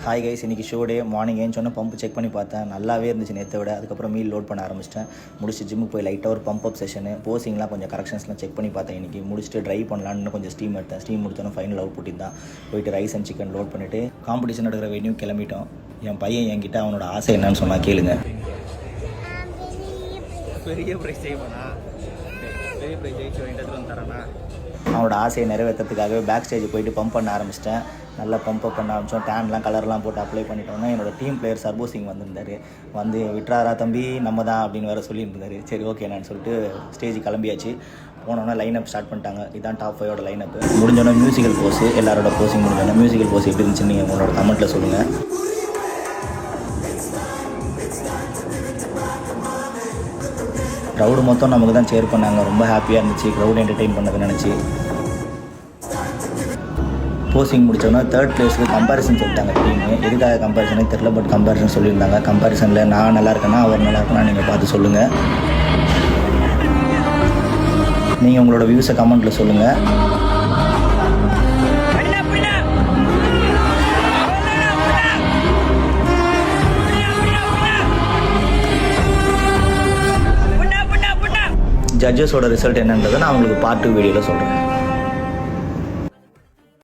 Hi guys, இன்றைக்கி show டே. Morning ஏன்னு pump check பண்ணி பார்த்தேன், நல்லாவே இருந்துச்சு நேற்றை விட. அதுக்கப்புறம் மீல் லோட் பண்ண ஆரம்பிச்சிட்டேன். முடிச்சு ஜிம்முக்கு போய் லைட்டாக ஒரு பம்ப் அப் செஷனு, போசிங்லாம் கொஞ்சம் கரெக்ஷன்ஸ்லாம் செக் பண்ணி பார்த்தேன். இன்றைக்கி முடிச்சுட்டு ட்ரை பண்ணலான்னு கொஞ்சம் ஸ்டீம் எடுத்தேன். ஸ்டீம் முடிச்சோன்னா ஃபைனல் அவுட் புட்டி தான். போயிட்டு ரைஸ் அண்ட் சிக்கன் லோட் பண்ணிவிட்டு காம்படிஷன் நடக்கிற வென்யூ கிளம்பிட்டோம். என் பையன் என்கிட்ட அவனோட ஆசை என்னன்னு சொன்னால் கேளுங்க. பெரிய ப்ரைஸ் செய்வானா? பெரிய ப்ரைஸ் ஜெயிச்சு வாங்கிட்டு வந்து தரானா? அவனோட ஆசையை நிறைவேற்றத்துக்காகவே பேக் ஸ்டேஜ் போயிட்டு பம்ப் பண்ண ஆரம்பிச்சிட்டேன். நல்லா பம்ப் அப் பண்ண ஆரம்பித்தோம். டேன்லாம் கலர்லாம் போட்டு அப்ளை பண்ணிட்டோன்னா என்னோட டீம் பிளேயர் சர்போ சிங் வந்திருந்தார். வந்து விட்றாரா தம்பி நம்ம தான் அப்படின்னு வேறு சொல்லியிருந்தார். சரி ஓகே நான் சொல்லிட்டு ஸ்டேஜ் கிளம்பியாச்சு. போனோன்னா லைன் அப் ஸ்டார்ட் பண்ணிட்டாங்க. இதுதான் டாப் 5 லைன் அப். முடிஞ்சோன்னா மியூசிக்கல் போஸு, எல்லாரோட போஸிங் முடிஞ்சோன்னா மியூசிக்கல் போஸ் எப்படி இருந்துச்சுன்னு நீங்கள் உங்களோட கமெண்ட்டில் சொல்லுங்கள். க்ரௌடு மொத்தம் நமக்கு தான் சேர் பண்ணாங்க. ரொம்ப ஹாப்பியாக இருந்துச்சு. க்ரௌட் என்டர்டெயின் பண்ணதை நினச்சி. போசிங் முடித்தோன்னா 3rd பிளேஸுக்கு கம்பேரிசன் சொல்லிட்டாங்க டீமு. எதுக்காக கம்பேரிசனே தெரில, பட் கம்பேரிசன் சொல்லியிருந்தாங்க. கம்பேரிசனில் நான் நல்லா இருக்கேன்னா அவர் நல்லா இருக்குன்னா நீங்கள் பார்த்து சொல்லுங்கள். நீங்கள் உங்களோட வியூஸை கமெண்ட்டில் சொல்லுங்கள். ஜட்ஜஸோட ரிசல்ட் என்னன்றதை நான் உங்களுக்கு பார்ட் 2 வீடியோவில் சொல்கிறேன்.